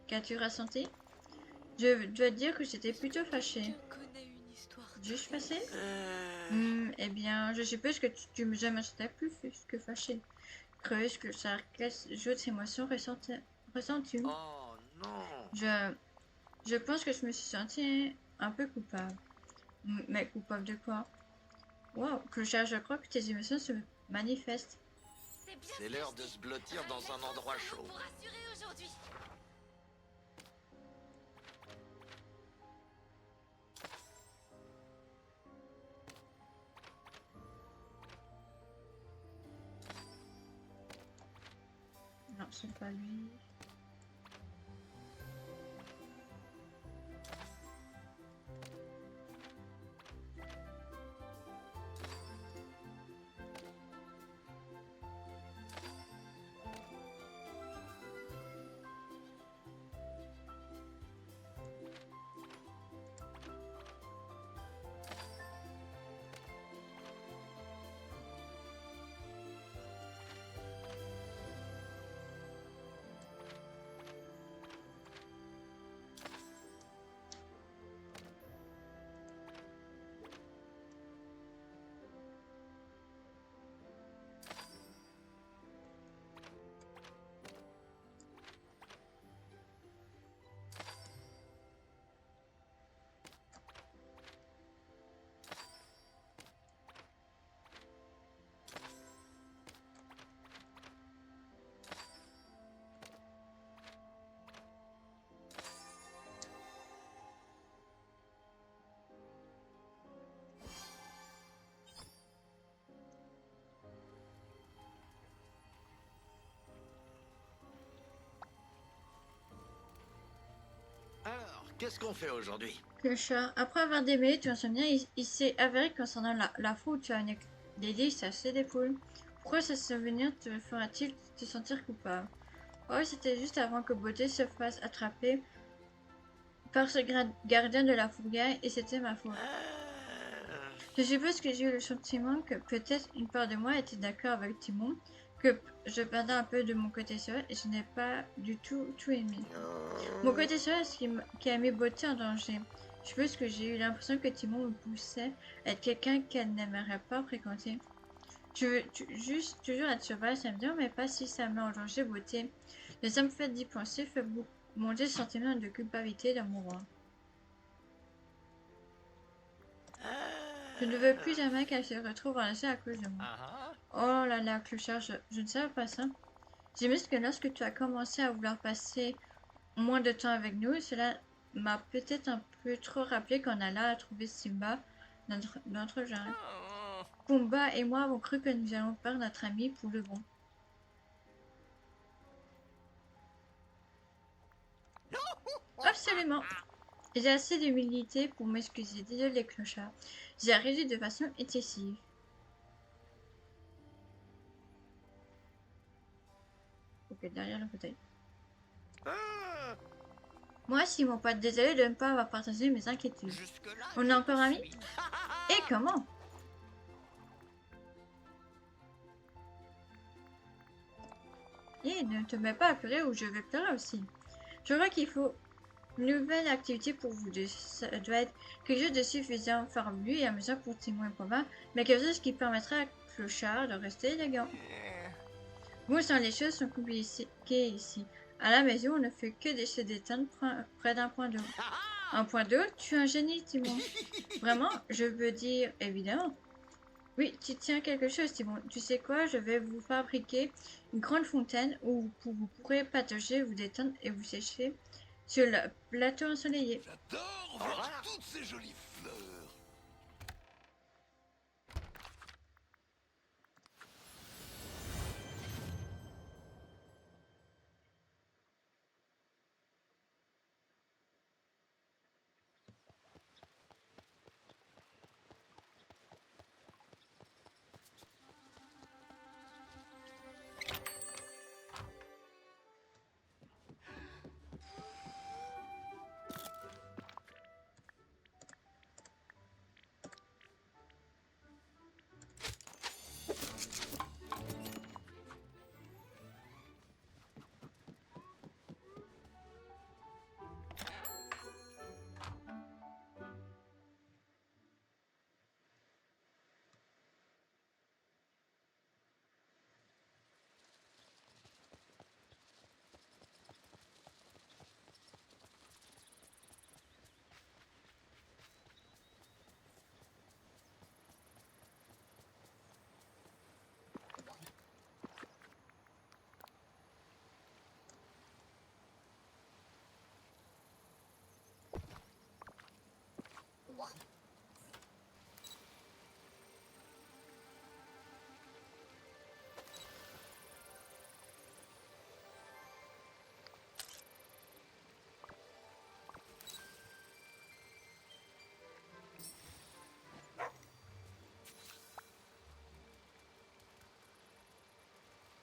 Qu'as-tu ressenti? Je dois dire que j'étais plutôt fâchée. Je connais une histoire. Suis-je fâchée? Eh bien, je suppose que tu me sentais plus que fâchée. Creuse, que ça, quelles autres émotions ressens-tu? Oh non. Je pense que je me suis sentie un peu coupable. Mais coupable de quoi? Wow, Clochard, je crois que tes émotions se manifestent. C'est bien. C'est l'heure de se blottir dans un endroit chaud. Pour assurer aujourd'hui. Non, c'est pas lui. Alors, qu'est-ce qu'on fait aujourd'hui? Clochard, après avoir démêlé ton souvenir, il s'est avéré concernant la fois où tu as une délice assez d'épaule. Pourquoi ce souvenir te fera-t-il te sentir coupable? Oh, c'était juste avant que Beauté se fasse attraper par ce gardien de la fourrière et c'était ma faute. Je suppose que j'ai eu le sentiment que peut-être une part de moi était d'accord avec Timon, que je perdais un peu de mon côté sérieux et je n'ai pas du tout aimé. Mon côté sérieux, c'est qui a mis Beauté en danger. Je pense que j'ai eu l'impression que Timon me poussait à être quelqu'un qu'elle n'aimerait pas fréquenter. Je veux juste toujours être cheval, ça me dit, mais pas si ça met en danger Beauté. Mais ça me fait d'y penser, fait monter le sentiment de culpabilité dans mon roi. Je ne veux plus jamais qu'elle se retrouve enlacée à cause de moi. Oh là là, clochard, je ne savais pas ça. J'imagine que lorsque tu as commencé à vouloir passer moins de temps avec nous, cela m'a peut-être un peu trop rappelé qu'on alla trouver Simba, notre jungle. Pumba et moi avons cru que nous allions perdre notre ami pour le bon. Absolument. J'ai assez d'humilité pour m'excuser. Désolé, clochard. J'ai réagi de façon excessive. Ok, derrière le fauteuil. Moi aussi, mon pote, désolé de ne pas avoir partagé mes inquiétudes. On est encore amis? Et comment? Et ne te mets pas à pleurer ou je vais pleurer aussi. Je crois qu'il faut une nouvelle activité pour vous deux. Ça doit être quelque chose de suffisant, farfelu et amusant pour Timon et Poma, mais quelque chose qui permettra à Clochard de rester élégant. Bon sang, les choses sont compliquées ici. À la maison, on ne fait que de se détendre près d'un point d'eau. Un point d'eau? Tu es un génie, Timon. Vraiment? Je veux dire, évidemment. Oui, tu tiens quelque chose, Timon. Tu sais quoi? Je vais vous fabriquer une grande fontaine où vous pourrez patauger, vous détendre et vous sécher sur le plateau ensoleillé. J'adore voir toutes ces jolies fleurs.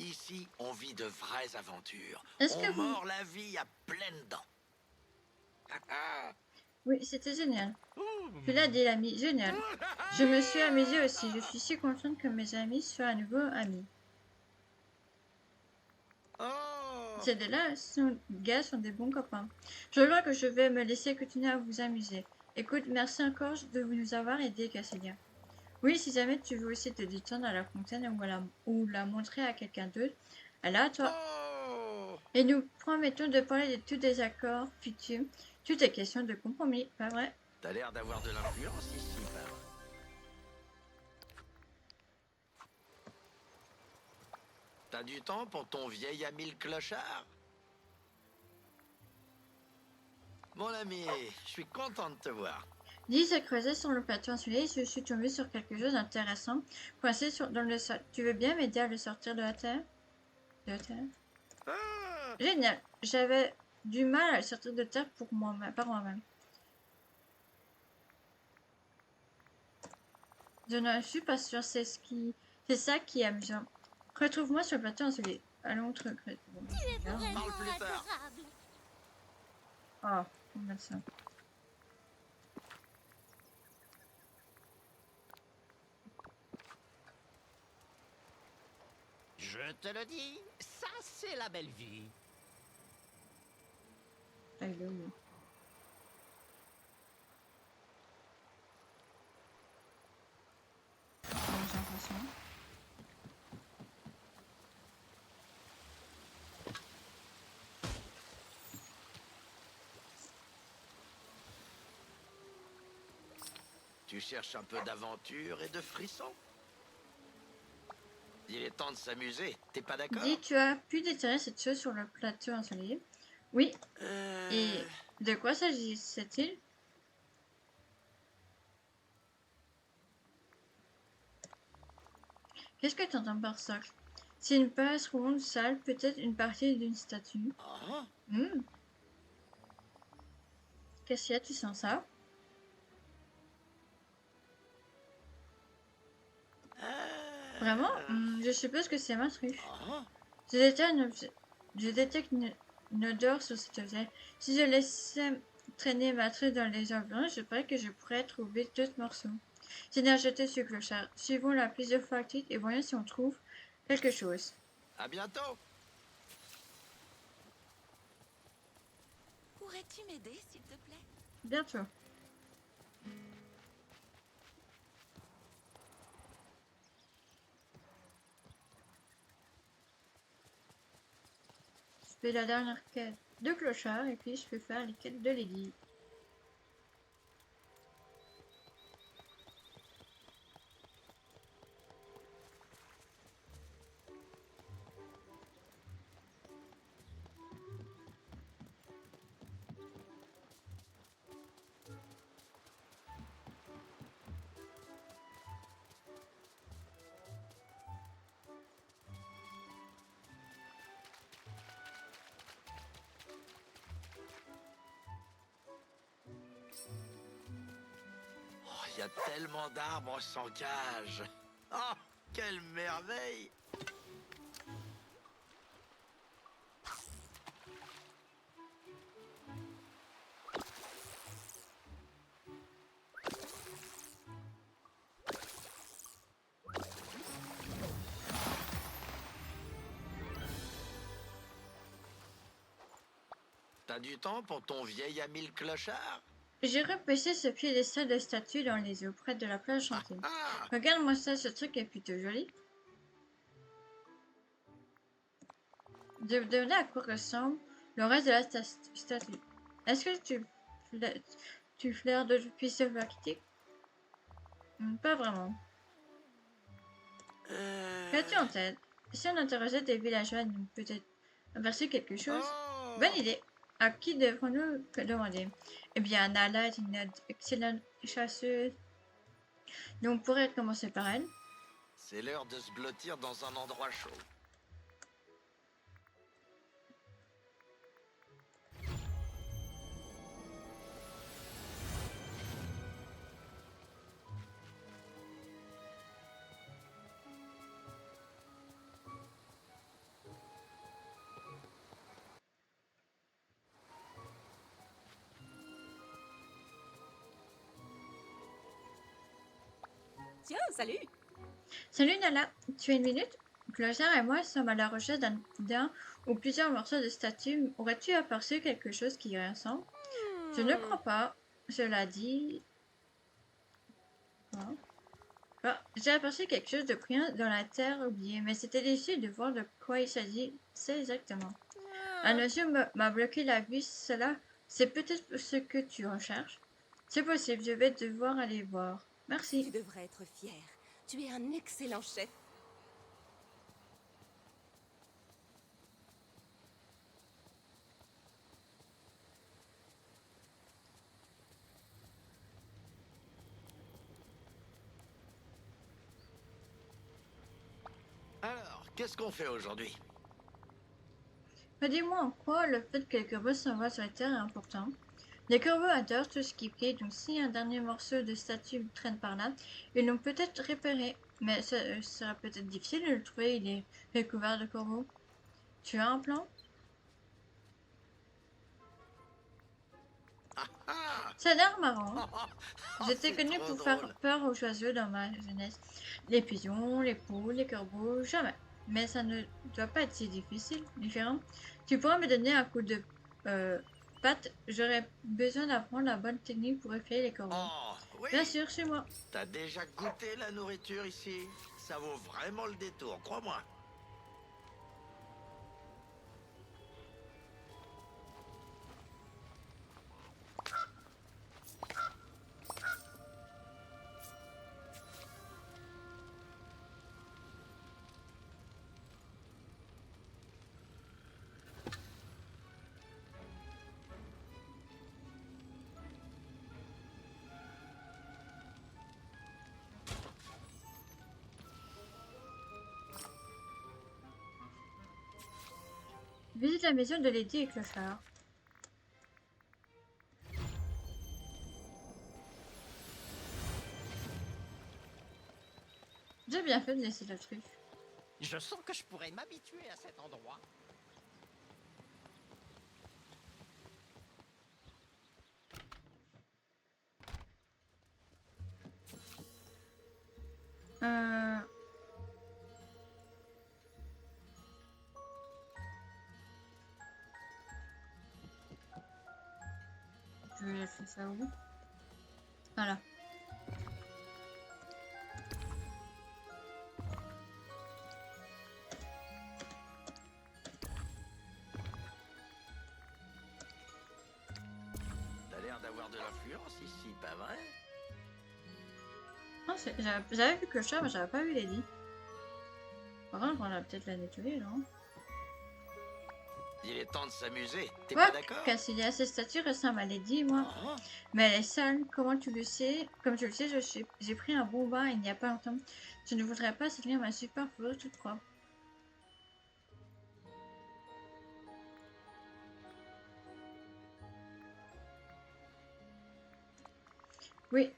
Ici, on vit de vraies aventures. Est-ce On que vous... mord la vie à pleines dents. Oui, c'était génial. Tu l'as dit, l'ami, génial. Je me suis amusée aussi. Je suis si contente que mes amis soient à nouveau amis. Ces deux-là, gars, sont des bons copains. Je crois que je vais me laisser continuer à vous amuser. Écoute, merci encore de nous avoir aidés, Cassilia. Oui, si jamais tu veux aussi te détendre à la fontaine ou la montrer à quelqu'un d'autre, alors à toi. Et nous promettons de parler de tous des accords futurs. Tout est question de compromis, pas vrai? T'as l'air d'avoir de l'influence ici, pas vrai? T'as du temps pour ton vieil ami le clochard? Mon ami, je suis content de te voir. Lise a creusé sur le plateau ensoleillé et je suis tombée sur quelque chose d'intéressant coincé dans le sol. Tu veux bien m'aider à le sortir de la terre? Génial. J'avais du mal à le sortir de terre par moi-même. Je ne suis pas sûre, c'est ça qui est amusant. Retrouve-moi sur le plateau ensoleillé. Allons te regretter. Bon, Parle plus tard. oh, on va ça. Je te le dis, ça c'est la belle vie. Ah, il est où? Bon, j'ai l'impression. Tu cherches un peu d'aventure et de frisson? Il est temps de s'amuser, t'es pas d'accord? Dis, tu as pu déterrer cette chose sur le plateau ensoleillé? Oui. Et de quoi s'agissait-il? Qu'est-ce que tu entends par socle? C'est une place ronde, sale, peut-être une partie d'une statue. Ah, Hmm. Qu'est-ce qu'il y a? Tu sens ça? Vraiment? Je suppose que c'est ma truffe. ah. Je détecte une odeur sur cet objet. Si je laissais traîner ma truffe dans les environs, je crois que je pourrais trouver d'autres morceaux. J'ai bien jeté sur le clochard. Suivons-la plusieurs fois et voyons si on trouve quelque chose. À bientôt. Pourrais-tu m'aider, s'il te plaît? Bientôt. Je fais la dernière quête de clochard et puis je peux faire les quêtes de Lady. Oh, il y a tellement d'arbres sans cage. Oh, quelle merveille! T'as du temps pour ton vieil ami le clochard? J'ai repêché ce piédestal de statue dans les eaux près de la plage chantée. Ah, Regarde-moi ça, ce truc est plutôt joli. Demandez à quoi ressemble le reste de la statue. Est-ce que tu flaires de puisses quitter? Pas vraiment. Qu'as-tu en tête? Si on interrogeait des villageois, nous peut-être aperçu quelque chose? Oh. Bonne idée. À qui devrons-nous demander? Eh bien, Nala est une excellente chasseuse. Donc, on pourrait commencer par elle. C'est l'heure de se blottir dans un endroit chaud. Tiens, salut! Salut Nala, tu as une minute? Clochard et moi sommes à la recherche d'un ou plusieurs morceaux de statue. Aurais-tu aperçu quelque chose qui y ressemble? Je ne crois pas. Cela dit... Quoi? Ah, j'ai aperçu quelque chose de brillant dans la terre oubliée, mais c'était déçu de voir de quoi il s'agissait exactement. Un oiseau m'a bloqué la vue, cela, c'est peut-être ce que tu recherches? C'est possible, je vais devoir aller voir. Tu Merci. devrais être fier. Tu es un excellent chef. Alors, qu'est-ce qu'on fait aujourd'hui? Mais dis-moi en quoi le fait que les corbeaux s'envolent sur la terre est important. Les corbeaux adorent tout ce qui brille, donc si un dernier morceau de statue traîne par là, ils l'ont peut-être repéré. Mais ce sera peut-être difficile de le trouver, il est recouvert de corbeaux. Tu as un plan? Ah, Ça a l'air marrant. oh, J'étais c'est connue trop pour drôle. faire peur aux oiseaux dans ma jeunesse. Les pigeons, les poules, les corbeaux, jamais. mais ça ne doit pas être si difficile, différent. Tu pourras me donner un coup de patte. J'aurais besoin d'apprendre la bonne technique pour effrayer les corbeaux. Oh, oui. Bien sûr, chez moi. T'as déjà goûté la nourriture ici? Ça vaut vraiment le détour, crois-moi. Visite la maison de Lady et Clochard. J'ai bien fait de laisser la truffe. Je sens que je pourrais m'habituer à cet endroit. Euh... Je vais laisser ça où? Voilà. T'as l'air d'avoir de l'influence ici, pas vrai? Non, j'avais vu Clochard, mais j'avais pas vu Lady. Par contre, on va peut-être la nettoyer, non? Il est temps de s'amuser, t'es Ouais, pas d'accord? Cassilia, cette statue ressemble à Lady, moi. Oh, Mais elle est sale, comment tu le sais? Comme tu le sais, j'ai pris un bon bain il n'y a pas longtemps. Je ne voudrais pas salir ma super fourrure toute propre. Oui,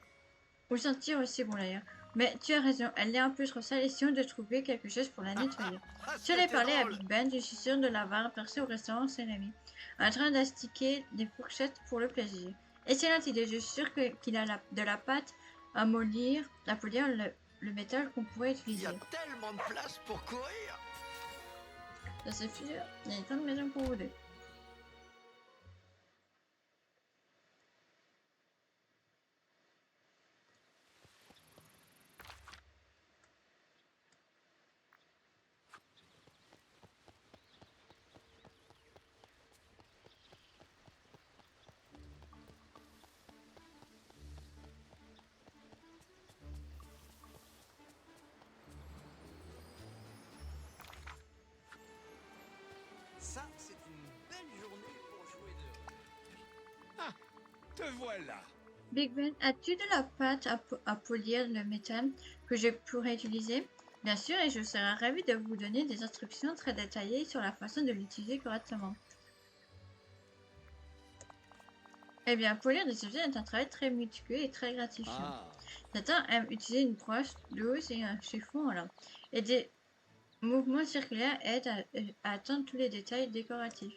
au sentir aussi bon d'ailleurs. Mais tu as raison, elle est un peu trop sale. Essayons de trouver quelque chose pour la nettoyer. Tu allais c'était parler à drôle. Big Ben, je suis sûre de l'avoir aperçu au restaurant Cérémy, en train d'astiquer des fourchettes pour le plaisir. Excellente idée, je suis sûre qu'il a de la pâte à polir le métal qu'on pourrait Il y utiliser. a tellement de place pour courir. Ça c'est sûr, il y a tant de maisons pour vous deux. Ça, c'est une belle journée pour jouer dehors. Te voilà. Big Ben, as-tu de la pâte à polir le métal que je pourrais utiliser? Bien sûr, et je serai ravie de vous donner des instructions très détaillées sur la façon de l'utiliser correctement. Eh bien, polir des objets est un travail très méticuleux et très gratifiant. Certains aiment utiliser une brosse douce et un chiffon à lin. Et des mouvements circulaires aident à atteindre tous les détails décoratifs.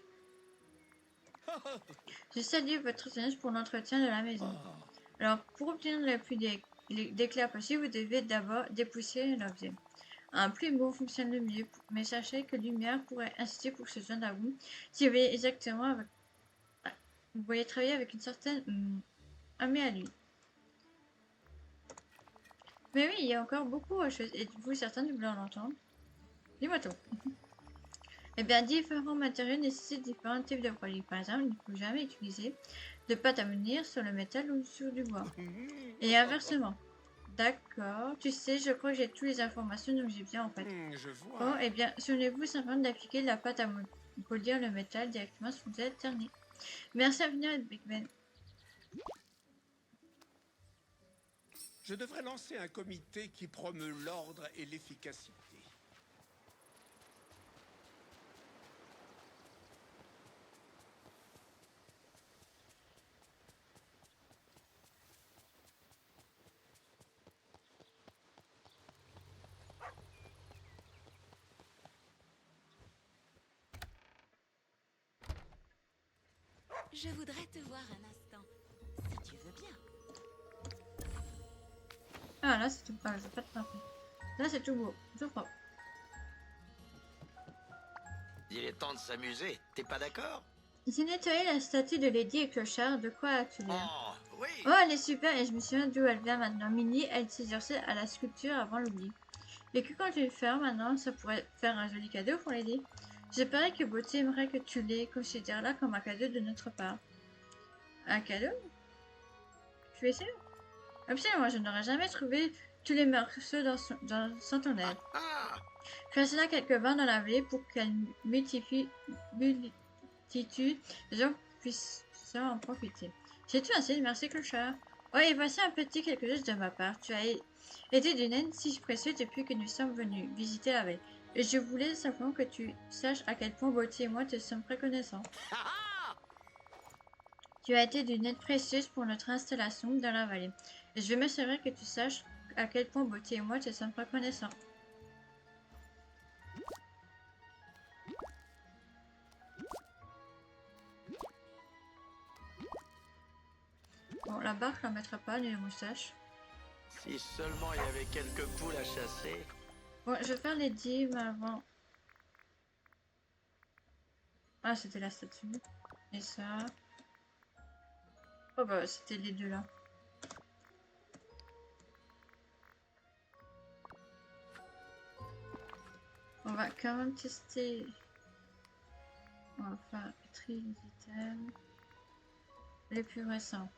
Je salue votre soutien pour l'entretien de la maison. Alors, pour obtenir le plus d'éclairs possible, vous devez d'abord dépoussiérer l'objet. Un plumeau fonctionne le mieux, mais sachez que lumière pourrait insister pour se joindre à vous si vous voyez exactement avec... Vous voyez travailler avec une certaine armée à lui. Mais oui, il y a encore beaucoup de choses. Êtes-vous certain de vouloir l'entendre? Dis-moi tout. Eh bien, différents matériaux nécessitent différents types de produits. Par exemple, il ne faut jamais utiliser de pâte à moudre sur le métal ou sur du bois. Et inversement. D'accord. Tu sais, je crois que j'ai toutes les informations dont j'ai besoin en fait. Je vois. Bon, eh bien, souvenez-vous simplement d'appliquer la pâte à polir le métal directement sur vous êtes terni. Merci à venir, Big Ben. Je devrais lancer un comité qui promeut l'ordre et l'efficacité. Je voudrais te voir un instant, si tu veux bien. Ah, là, c'est tout. Ah, je vais pas te frapper. Là, c'est tout beau. Tout propre. Il est temps de s'amuser, t'es pas d'accord? J'ai nettoyé la statue de Lady et Clochard, de quoi as-tu l'air? Oh, oui. Oh, elle est super et je me souviens d'où elle vient maintenant. Minnie, elle s'exerçait à la sculpture avant l'oubli. Et que quand tu le fais maintenant, ça pourrait faire un joli cadeau pour Lady. Je parie que Beauty aimerait que tu les considères-la comme un cadeau de notre part. Un cadeau? Tu es sûr? Absolument, je n'aurais jamais trouvé tous les morceaux sans ton aide. Ah, Place-la quelque part dans la vallée pour qu'elle multitude de gens puissent en profiter. J'ai tout ainsi, merci Clochard. Oh, et voici un petit quelque chose de ma part. Tu as été d'une aide si précieuse depuis que nous sommes venus visiter la vallée. Et je voulais simplement que tu saches à quel point Beauty et moi te sommes reconnaissants. ah, Tu as été d'une aide précieuse pour notre installation dans la vallée. Et je veux m'assurer que tu saches à quel point Beauty et moi te sommes reconnaissants. Bon, la barque, on la mettra pas, ni la moustache. si seulement il y avait quelques poules à chasser. Bon, je vais faire les dîmes avant. Ah, c'était la statue. Et ça. Oh bah, c'était les deux là. On va quand même tester. On va faire tri les items les plus récents.